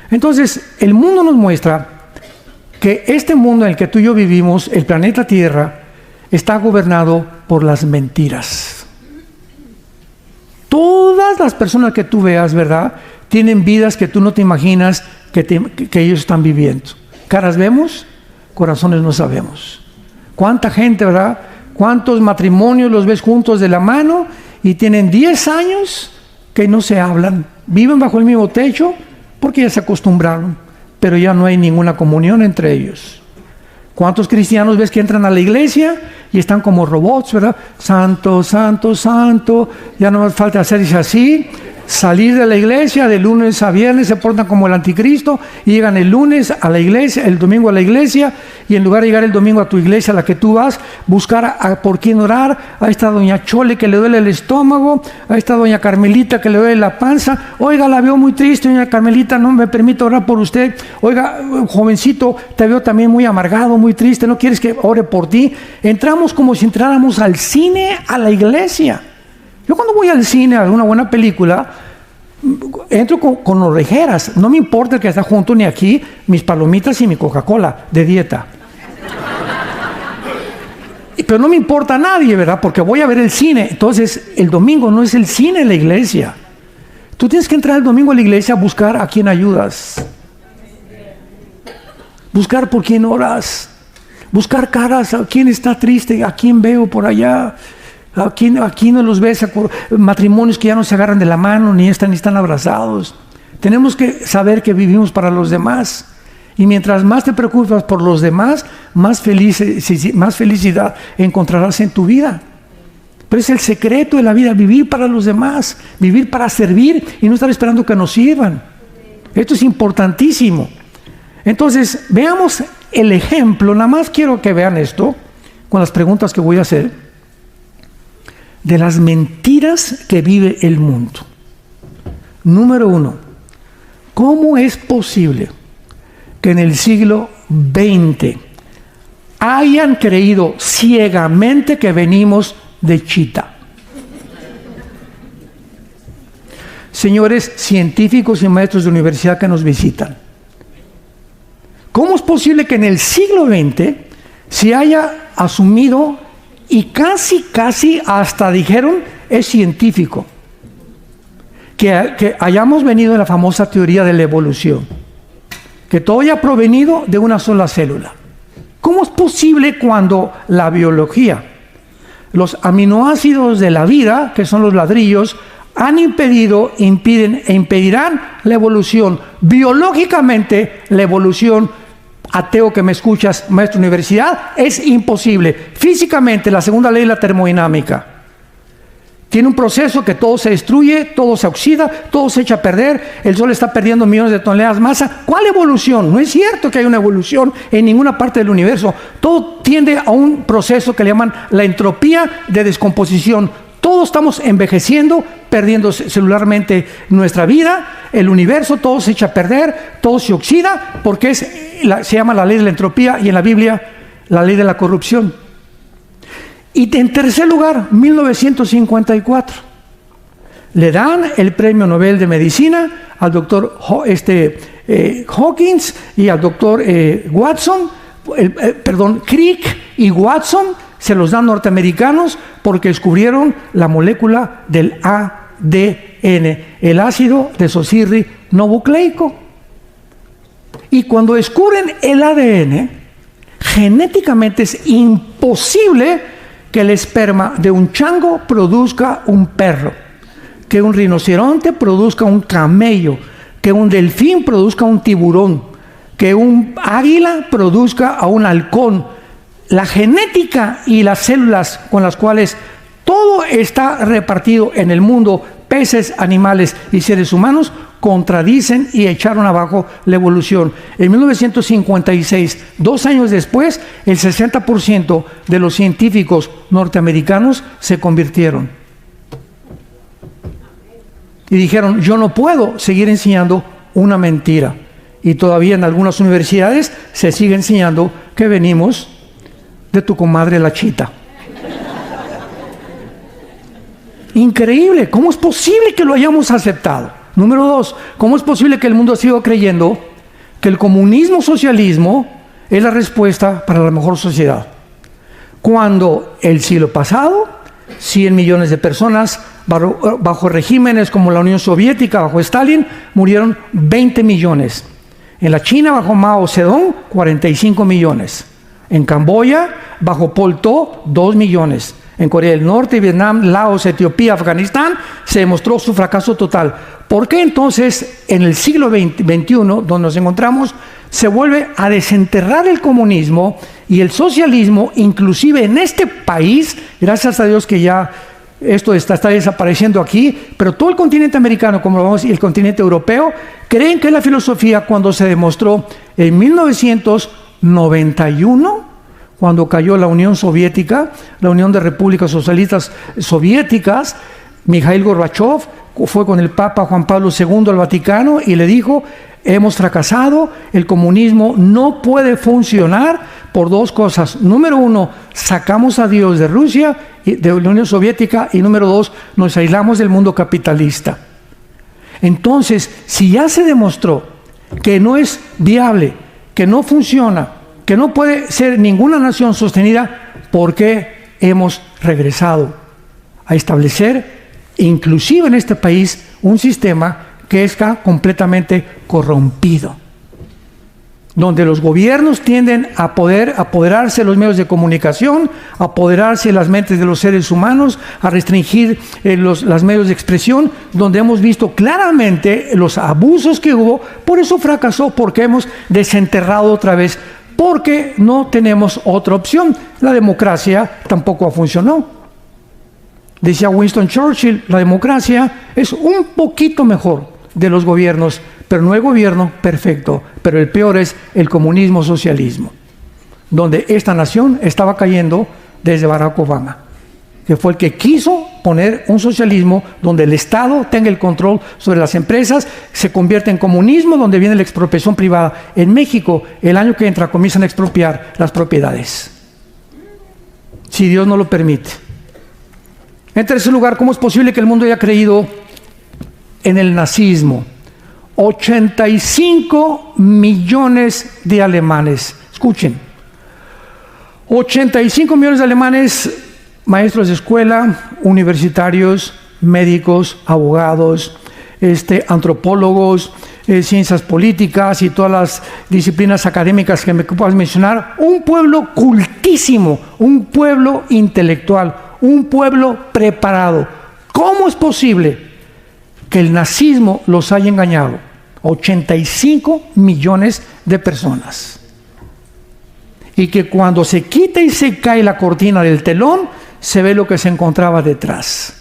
Entonces, el mundo nos muestra que este mundo en el que tú y yo vivimos, el planeta Tierra, está gobernado por las mentiras. Todas las personas que tú veas, ¿verdad?, tienen vidas que tú no te imaginas que ellos están viviendo. Caras vemos, corazones no sabemos. ¿Cuánta gente, verdad? ¿Cuántos matrimonios los ves juntos de la mano y tienen 10 años que no se hablan? Viven bajo el mismo techo porque ya se acostumbraron, pero ya no hay ninguna comunión entre ellos. ¿Cuántos cristianos ves que entran a la iglesia y están como robots, verdad? Santo, santo, santo. Ya no más falta hacerse así. Salir de la iglesia de lunes a viernes, se portan como el anticristo y llegan el lunes a la iglesia, el domingo a la iglesia, y en lugar de llegar el domingo a tu iglesia a la que tú vas, buscar por quién orar. Ahí está doña Chole que le duele el estómago, ahí está doña Carmelita que le duele la panza. Oiga, la veo muy triste, doña Carmelita, no me permite orar por usted. Oiga, jovencito, te veo también muy amargado, muy triste, ¿no quieres que ore por ti? Entramos como si entráramos al cine, a la iglesia. Yo cuando voy al cine a ver una buena película, entro con orejeras. No me importa el que está junto ni aquí, mis palomitas y mi Coca-Cola de dieta. Pero no me importa a nadie, ¿verdad? Porque voy a ver el cine. Entonces, el domingo no es el cine en la iglesia. Tú tienes que entrar el domingo a la iglesia a buscar a quién ayudas. Buscar por quién oras. Buscar caras, a quién está triste, a quién veo por allá. Aquí no los ves, matrimonios que ya no se agarran de la mano, ni están abrazados. Tenemos que saber que vivimos para los demás. Y mientras más te preocupas por los demás, más felicidad encontrarás en tu vida. Pero es el secreto de la vida, vivir para los demás, vivir para servir y no estar esperando que nos sirvan. Esto es importantísimo. Entonces, veamos el ejemplo, nada más quiero que vean esto, con las preguntas que voy a hacer, de las mentiras que vive el mundo. Número 1, ¿cómo es posible que en el siglo XX hayan creído ciegamente que venimos de Chita? Señores científicos y maestros de universidad que nos visitan, ¿cómo es posible que en el siglo XX se haya asumido y casi hasta dijeron es científico que hayamos venido de la famosa teoría de la evolución, que todo haya provenido de una sola célula? ¿Cómo es posible cuando la biología, los aminoácidos de la vida, que son los ladrillos, han impedido, impiden e impedirán la evolución? Biológicamente, la evolución, ateo que me escuchas, maestro de universidad, es imposible. Físicamente, la segunda ley de la termodinámica tiene un proceso que todo se destruye, todo se oxida, todo se echa a perder, el Sol está perdiendo millones de toneladas de masa. ¿Cuál evolución? No es cierto que haya una evolución en ninguna parte del universo. Todo tiende a un proceso que le llaman la entropía de descomposición. Todos estamos envejeciendo, perdiendo celularmente nuestra vida, el universo, todo se echa a perder, todo se oxida, porque se llama la ley de la entropía y en la Biblia la ley de la corrupción. Y en tercer lugar, 1954, le dan el premio Nobel de Medicina al doctor Hawkins y al doctor Crick y Watson. Se los dan norteamericanos porque descubrieron la molécula del ADN, el ácido desoxirribonucleico. Y cuando descubren el ADN, genéticamente es imposible que el esperma de un chango produzca un perro, que un rinoceronte produzca un camello, que un delfín produzca un tiburón, que un águila produzca a un halcón. La genética y las células con las cuales todo está repartido en el mundo, peces, animales y seres humanos, contradicen y echaron abajo la evolución. En 1956, 2 años después, el 60% de los científicos norteamericanos se convirtieron. Y dijeron, yo no puedo seguir enseñando una mentira. Y todavía en algunas universidades se sigue enseñando que venimos de tu comadre la Chita. Increíble, ¿cómo es posible que lo hayamos aceptado? Número 2, ¿cómo es posible que el mundo siga creyendo que el comunismo socialismo es la respuesta para la mejor sociedad? Cuando el siglo pasado, 100 millones de personas bajo regímenes como la Unión Soviética, bajo Stalin, murieron 20 millones. En la China, bajo Mao Zedong, 45 millones. En Camboya, bajo Pol Pot, 2 millones. En Corea del Norte, Vietnam, Laos, Etiopía, Afganistán, se demostró su fracaso total. ¿Por qué entonces en el siglo XXI, donde nos encontramos, se vuelve a desenterrar el comunismo y el socialismo, inclusive en este país? Gracias a Dios que ya esto está desapareciendo aquí, pero todo el continente americano, como lo vemos, y el continente europeo, creen que es la filosofía cuando se demostró en 1991, cuando cayó la Unión Soviética, la Unión de Repúblicas Socialistas Soviéticas. Mikhail Gorbachev fue con el Papa Juan Pablo II al Vaticano y le dijo, hemos fracasado, el comunismo no puede funcionar por 2 cosas. Número 1, sacamos a Dios de Rusia, de la Unión Soviética, y número 2, nos aislamos del mundo capitalista. Entonces, si ya se demostró que no es viable, que no funciona, que no puede ser ninguna nación sostenida, ¿por qué hemos regresado a establecer, inclusive en este país, un sistema que está completamente corrompido? Donde los gobiernos tienden a poder apoderarse de los medios de comunicación, a apoderarse de las mentes de los seres humanos, a restringir los medios de expresión, donde hemos visto claramente los abusos que hubo. Por eso fracasó, porque hemos desenterrado otra vez, porque no tenemos otra opción. La democracia tampoco funcionó. Decía Winston Churchill, la democracia es un poquito mejor de los gobiernos, pero no el gobierno perfecto. Pero el peor es el comunismo-socialismo, donde esta nación estaba cayendo desde Barack Obama, que fue el que quiso poner un socialismo donde el Estado tenga el control sobre las empresas, se convierte en comunismo, donde viene la expropiación privada. En México, el año que entra, comienzan a expropiar las propiedades, si Dios no lo permite. En tercer lugar, ¿cómo es posible que el mundo haya creído en el nazismo? 85 millones de alemanes. Escuchen, 85 millones de alemanes, maestros de escuela, universitarios, médicos, abogados, antropólogos, ciencias políticas y todas las disciplinas académicas que me puedas mencionar. Un pueblo cultísimo, un pueblo intelectual, un pueblo preparado. ¿Cómo es posible que el nazismo los haya engañado? 85 millones de personas. Y que cuando se quita y se cae la cortina del telón, se ve lo que se encontraba detrás.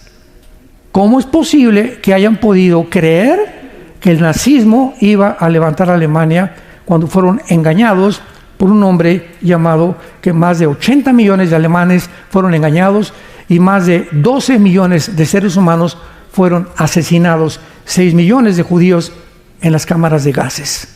¿Cómo es posible que hayan podido creer que el nazismo iba a levantar a Alemania cuando fueron engañados por un hombre llamado, que más de 80 millones de alemanes fueron engañados y más de 12 millones de seres humanos fueron asesinados, 6 millones de judíos en las cámaras de gases?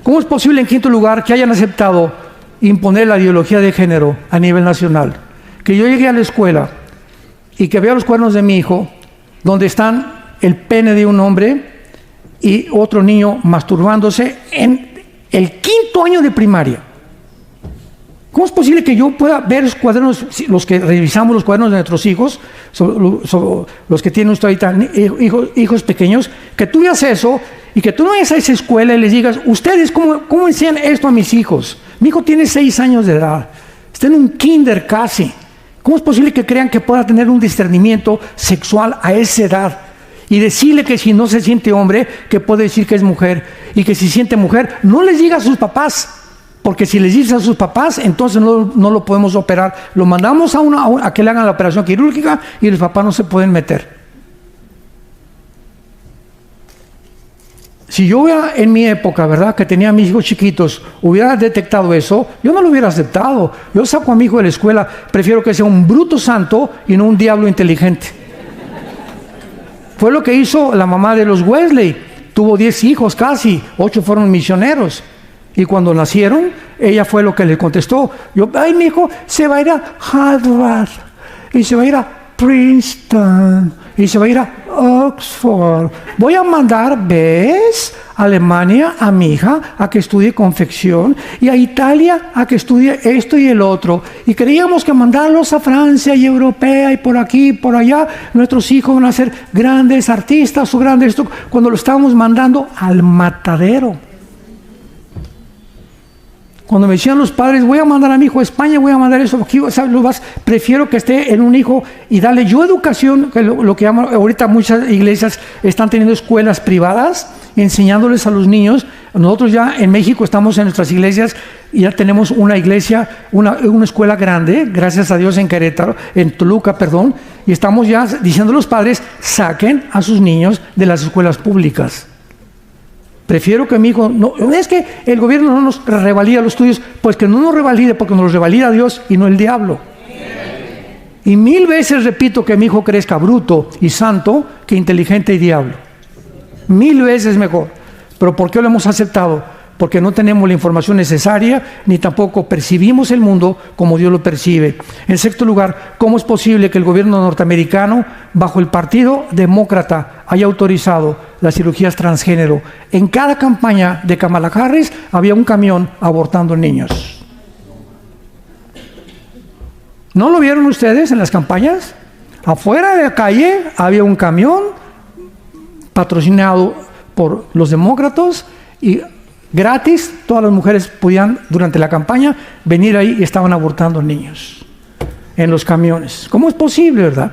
¿Cómo es posible, en quinto lugar, que hayan aceptado imponer la ideología de género a nivel nacional? Que yo llegué a la escuela y que vea los cuadernos de mi hijo, donde están el pene de un hombre y otro niño masturbándose en el quinto año de primaria. ¿Cómo es posible que yo pueda ver los cuadernos, los que revisamos los cuadernos de nuestros hijos, los que tienen usted ahorita hijos pequeños, que tú veas eso y que tú no vayas a esa escuela y les digas, ustedes, ¿cómo enseñan esto a mis hijos? Mi hijo tiene 6 años de edad, está en un kinder casi. ¿Cómo es posible que crean que pueda tener un discernimiento sexual a esa edad? Y decirle que si no se siente hombre, que puede decir que es mujer, y que si siente mujer, no les diga a sus papás, porque si les dice a sus papás, entonces no lo podemos operar. Lo mandamos a que le hagan la operación quirúrgica y los papás no se pueden meter. Si yo hubiera en mi época, ¿verdad?, que tenía a mis hijos chiquitos, hubiera detectado eso, yo no lo hubiera aceptado. Yo saco a mi hijo de la escuela, prefiero que sea un bruto santo y no un diablo inteligente. Fue lo que hizo la mamá de los Wesley. Tuvo 10 hijos casi, 8 fueron misioneros. Y cuando nacieron, ella fue lo que le contestó. Mi hijo se va a ir a Harvard, y se va a ir a Princeton, y se va a ir a Oxford. Voy a mandar, ¿ves?, a Alemania a mi hija a que estudie confección, y a Italia a que estudie esto y el otro. Y creíamos que mandarlos a Francia y Europea y por aquí y por allá, nuestros hijos van a ser grandes artistas o grandes esto, cuando lo estábamos mandando al matadero. Cuando me decían los padres, voy a mandar a mi hijo a España, voy a mandar eso, aquí, prefiero que esté en un hijo y darle yo educación, que lo que llaman ahorita muchas iglesias están teniendo escuelas privadas, enseñándoles a los niños. Nosotros ya en México estamos en nuestras iglesias y ya tenemos una iglesia, una escuela grande, gracias a Dios, en Querétaro, en Toluca, perdón, y estamos ya diciendo a los padres, saquen a sus niños de las escuelas públicas. Prefiero que mi hijo, no, es que el gobierno no nos revalida los estudios, pues que no nos revalide, porque nos los revalida Dios y no el diablo. Y 1000 veces repito que mi hijo crezca bruto y santo que inteligente y diablo. 1000 veces mejor. Pero ¿por qué lo hemos aceptado? Porque no tenemos la información necesaria, ni tampoco percibimos el mundo como Dios lo percibe. En sexto lugar, ¿cómo es posible que el gobierno norteamericano, bajo el Partido Demócrata, haya autorizado las cirugías transgénero? En cada campaña de Kamala Harris había un camión abortando niños. ¿No lo vieron ustedes en las campañas? Afuera de la calle había un camión patrocinado por los demócratas y gratis, todas las mujeres podían durante la campaña venir ahí y estaban abortando niños en los camiones. ¿Cómo es posible, verdad?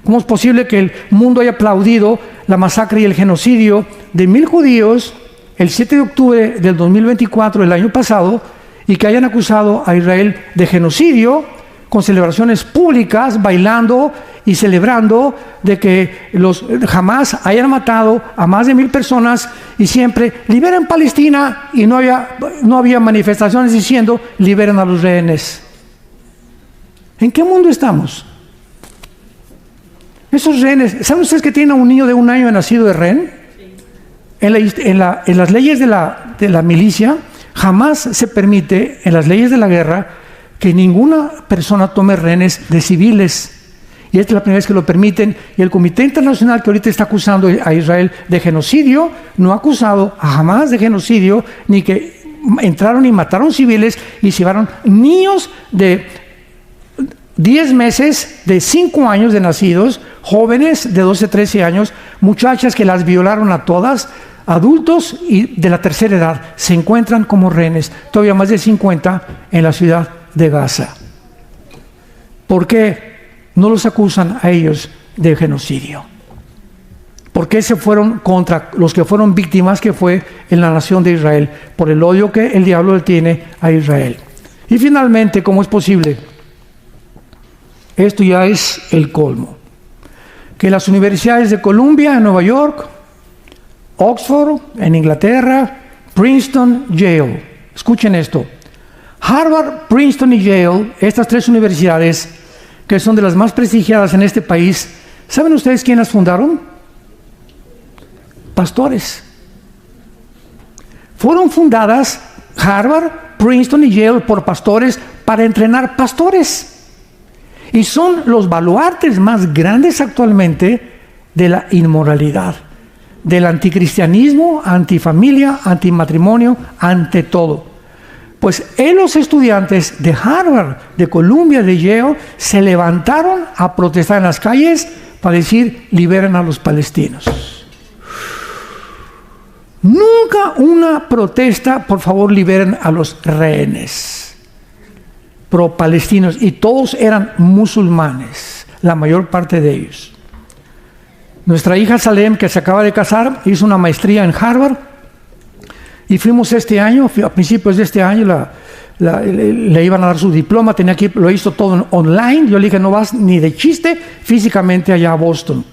¿Cómo es posible que el mundo haya aplaudido la masacre y el genocidio de 1000 judíos el 7 de octubre del 2024, el año pasado, y que hayan acusado a Israel de genocidio con celebraciones públicas, bailando y celebrando de que los Hamas hayan matado a más de 1,000 personas y siempre liberen Palestina, y no había manifestaciones diciendo liberen a los rehenes. ¿En qué mundo estamos? Esos rehenes, ¿saben ustedes que tienen a un niño de 1 año nacido de rehén? En las leyes de la milicia jamás se permite, en las leyes de la guerra, que ninguna persona tome rehenes de civiles. Y esta es la primera vez que lo permiten. Y el Comité Internacional, que ahorita está acusando a Israel de genocidio, no ha acusado a Hamas de genocidio, ni que entraron y mataron civiles y se llevaron niños de 10 meses, de 5 años de nacidos, jóvenes de 12, 13 años, muchachas que las violaron a todas, adultos y de la tercera edad, se encuentran como rehenes, todavía más de 50 en la ciudad de Gaza. ¿Por qué no los acusan a ellos de genocidio? ¿Por qué se fueron contra los que fueron víctimas, que fue en la nación de Israel, por el odio que el diablo le tiene a Israel? Y finalmente, ¿cómo es posible? Esto ya es el colmo. Que las universidades de Columbia en Nueva York, Oxford en Inglaterra, Princeton, Yale, escuchen esto, Harvard, Princeton y Yale, estas 3 universidades que son de las más prestigiadas en este país, ¿saben ustedes quién las fundaron? Pastores. Fueron fundadas Harvard, Princeton y Yale por pastores para entrenar pastores. Y son los baluartes más grandes actualmente de la inmoralidad, del anticristianismo, antifamilia, antimatrimonio, ante todo. Pues los estudiantes de Harvard, de Columbia, de Yale, se levantaron a protestar en las calles para decir, liberen a los palestinos. Nunca una protesta, por favor, liberen a los rehenes pro-palestinos. Y todos eran musulmanes, la mayor parte de ellos. Nuestra hija Salem, que se acaba de casar, hizo una maestría en Harvard. Y fuimos este año, a principios de este año, le iban a dar su diploma, lo hizo todo online. Yo le dije, no vas ni de chiste físicamente allá a Boston.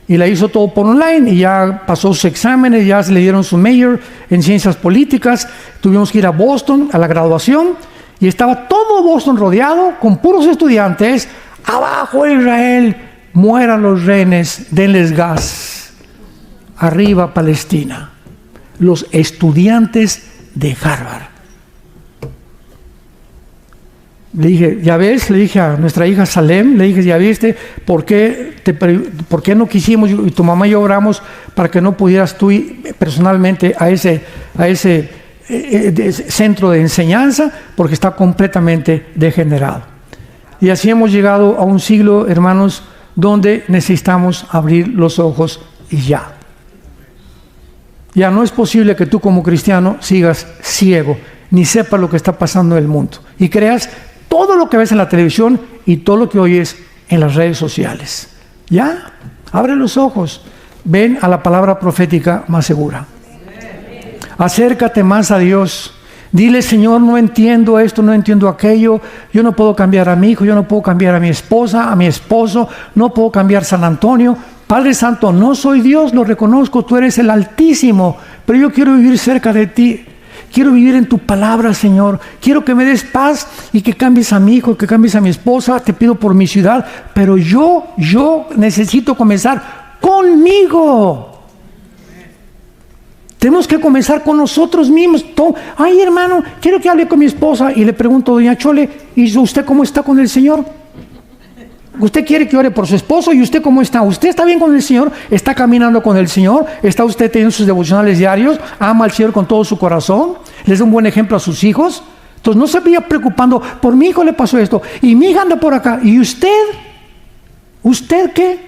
Y la hizo todo por online y ya pasó sus exámenes, ya se le dieron su major en ciencias políticas. Tuvimos que ir a Boston a la graduación y estaba todo Boston rodeado con puros estudiantes. Abajo Israel, mueran los rehenes, denles gas. Arriba Palestina. Los estudiantes de Harvard. Le dije, ya ves, le dije a nuestra hija Salem, le dije, ya viste, ¿por qué no quisimos, y tu mamá y yo oramos para que no pudieras tú ir personalmente a ese centro de enseñanza? Porque está completamente degenerado. Y así hemos llegado a un siglo, hermanos, donde necesitamos abrir los ojos y ya. Ya no es posible que tú como cristiano sigas ciego, ni sepas lo que está pasando en el mundo, y creas todo lo que ves en la televisión y todo lo que oyes en las redes sociales. Ya, abre los ojos, ven a la palabra profética más segura. Acércate más a Dios. Dile, Señor, no entiendo esto, no entiendo aquello. Yo no puedo cambiar a mi hijo, yo no puedo cambiar a mi esposa, a mi esposo, no puedo cambiar San Antonio. Padre Santo, no soy Dios, lo reconozco, tú eres el Altísimo, pero yo quiero vivir cerca de ti. Quiero vivir en tu palabra, Señor. Quiero que me des paz y que cambies a mi hijo, que cambies a mi esposa. Te pido por mi ciudad, pero yo necesito comenzar conmigo. Tenemos que comenzar con nosotros mismos. Ay, hermano, quiero que hable con mi esposa. Y le pregunto, doña Chole, ¿y usted cómo está con el Señor? Usted quiere que ore por su esposo, ¿y usted cómo está? ¿Usted está bien con el Señor? ¿Está caminando con el Señor? ¿Está usted teniendo sus devocionales diarios? ¿Ama al Señor con todo su corazón? ¿Les da un buen ejemplo a sus hijos? Entonces no se vaya preocupando, por mi hijo le pasó esto, y mi hija anda por acá, ¿y usted? ¿Usted qué?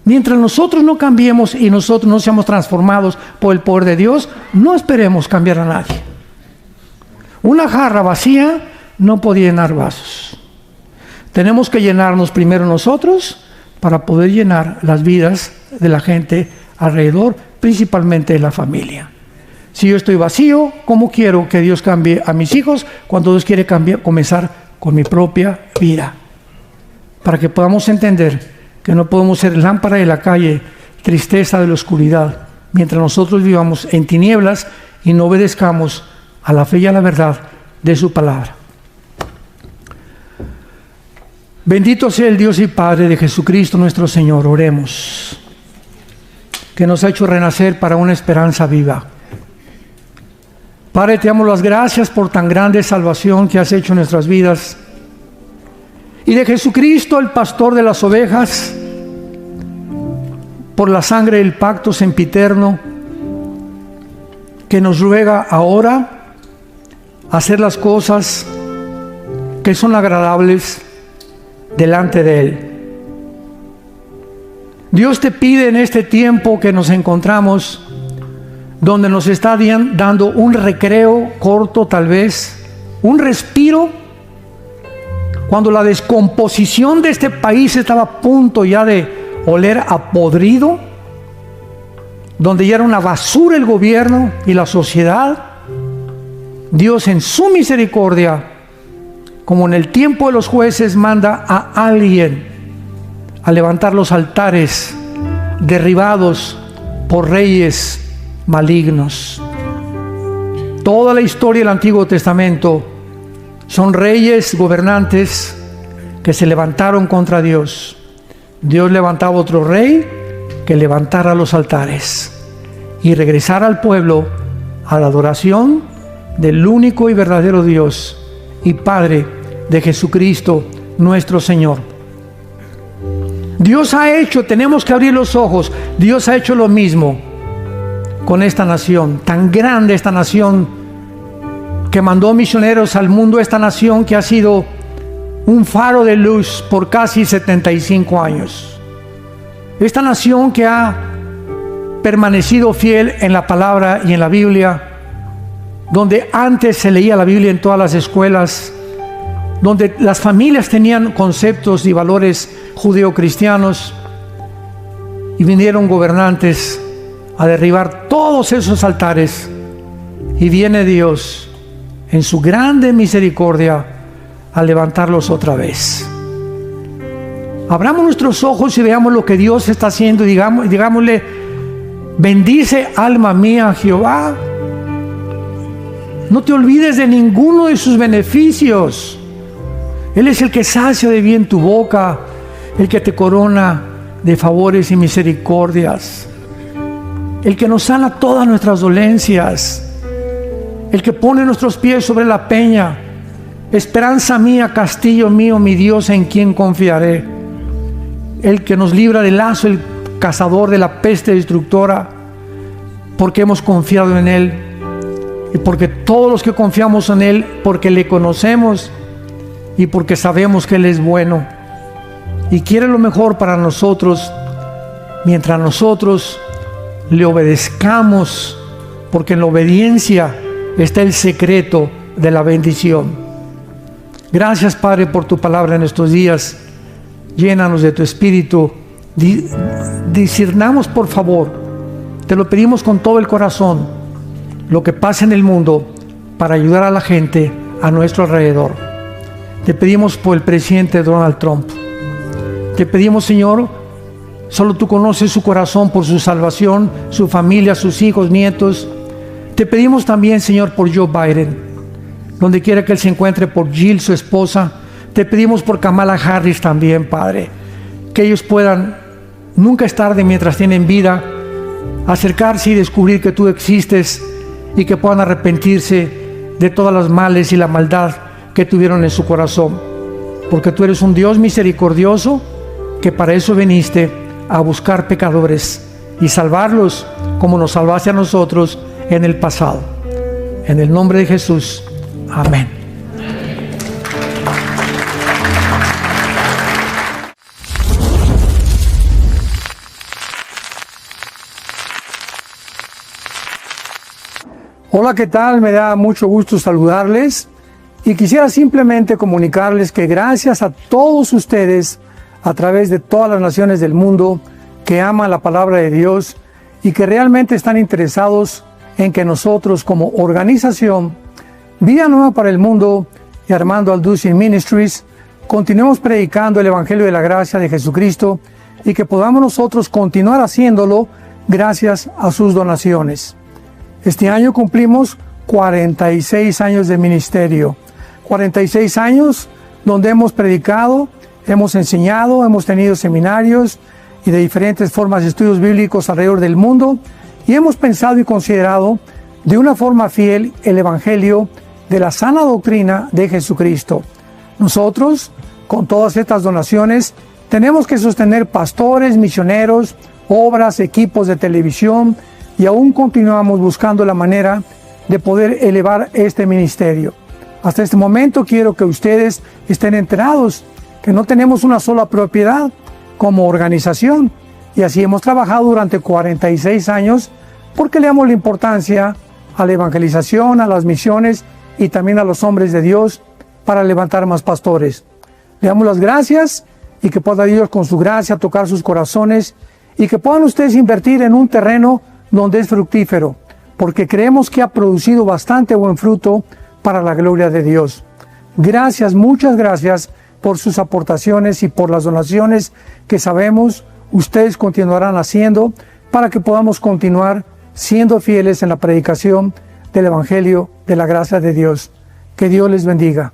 Mientras nosotros no cambiemos y nosotros no seamos transformados por el poder de Dios, no esperemos cambiar a nadie. Una jarra vacía no puede llenar vasos. Tenemos que llenarnos primero nosotros para poder llenar las vidas de la gente alrededor, principalmente de la familia. Si yo estoy vacío, ¿cómo quiero que Dios cambie a mis hijos cuando Dios quiere comenzar con mi propia vida? para que podamos entender que no podemos ser lámpara de la calle, tristeza de la oscuridad, mientras nosotros vivamos en tinieblas y no obedezcamos a la fe y a la verdad de su palabra. Bendito sea el Dios y Padre de Jesucristo nuestro Señor. Oremos, que nos ha hecho renacer para una esperanza viva. Padre, te damos las gracias por tan grande salvación que has hecho en nuestras vidas. Y de Jesucristo, el pastor de las ovejas, por la sangre del pacto sempiterno, que nos ruega ahora hacer las cosas que son agradables delante de Él. Dios te pide en este tiempo que nos encontramos, donde nos está dando un recreo corto tal vez, un respiro, cuando la descomposición de este país estaba a punto ya de oler a podrido, donde ya era una basura el gobierno y la sociedad. Dios en su misericordia, como en el tiempo de los jueces, manda a alguien a levantar los altares derribados por reyes malignos. Toda la historia del Antiguo Testamento son reyes gobernantes que se levantaron contra Dios. Dios levantaba otro rey que levantara los altares y regresara al pueblo a la adoración del único y verdadero Dios y Padre de Jesucristo nuestro Señor. Dios ha hecho, tenemos que abrir los ojos, Dios ha hecho lo mismo con esta nación, tan grande esta nación, que mandó misioneros al mundo, esta nación que ha sido un faro de luz por casi 75 años. Esta nación que ha permanecido fiel en la palabra y en la Biblia, donde antes se leía la Biblia en todas las escuelas, donde las familias tenían conceptos y valores judeocristianos, y vinieron gobernantes a derribar todos esos altares, y viene Dios en su grande misericordia a levantarlos otra vez. Abramos nuestros ojos y veamos lo que Dios está haciendo, y digámosle: bendice alma mía a Jehová. No te olvides de ninguno de sus beneficios. Él es el que sacia de bien tu boca, el que te corona de favores y misericordias, el que nos sana todas nuestras dolencias, el que pone nuestros pies sobre la peña. Esperanza mía, castillo mío, mi Dios, en quien confiaré. El que nos libra del lazo, el cazador de la peste destructora, porque hemos confiado en Él, y porque todos los que confiamos en Él, porque le conocemos y porque sabemos que Él es bueno y quiere lo mejor para nosotros, mientras nosotros le obedezcamos, porque en la obediencia está el secreto de la bendición. Gracias, Padre, por tu palabra en estos días. Llénanos de tu espíritu. Discernamos, por favor, te lo pedimos con todo el corazón, lo que pasa en el mundo para ayudar a la gente a nuestro alrededor. Te pedimos por el presidente Donald Trump. Te pedimos, Señor, solo tú conoces su corazón, por su salvación, su familia, sus hijos, nietos. Te pedimos también, Señor, por Joe Biden, donde quiera que él se encuentre, por Jill, su esposa. Te pedimos por Kamala Harris también, Padre, que ellos puedan, nunca es tarde mientras tienen vida, acercarse y descubrir que tú existes, y que puedan arrepentirse de todas las males y la maldad que tuvieron en su corazón, porque tú eres un Dios misericordioso, que para eso viniste, a buscar pecadores y salvarlos como nos salvaste a nosotros en el pasado. En el nombre de Jesús, amén. Hola, ¿qué tal? Me da mucho gusto saludarles y quisiera simplemente comunicarles que gracias a todos ustedes a través de todas las naciones del mundo que aman la palabra de Dios y que realmente están interesados en que nosotros, como organización Vida Nueva para el Mundo y Armando Alducin Ministries, continuemos predicando el Evangelio de la gracia de Jesucristo y que podamos nosotros continuar haciéndolo gracias a sus donaciones. Este año cumplimos 46 años de ministerio, 46 años donde hemos predicado, hemos enseñado, hemos tenido seminarios y de diferentes formas de estudios bíblicos alrededor del mundo y hemos pensado y considerado de una forma fiel el Evangelio de la sana doctrina de Jesucristo. Nosotros, con todas estas donaciones, tenemos que sostener pastores, misioneros, obras, equipos de televisión y aún continuamos buscando la manera de poder elevar este ministerio. Hasta este momento quiero que ustedes estén enterados que no tenemos una sola propiedad como organización y así hemos trabajado durante 46 años porque le damos la importancia a la evangelización, a las misiones y también a los hombres de Dios para levantar más pastores. Le damos las gracias y que pueda Dios con su gracia tocar sus corazones y que puedan ustedes invertir en un terreno donde es fructífero, porque creemos que ha producido bastante buen fruto para la gloria de Dios. Gracias, muchas gracias por sus aportaciones y por las donaciones que sabemos ustedes continuarán haciendo para que podamos continuar siendo fieles en la predicación del Evangelio de la gracia de Dios. Que Dios les bendiga.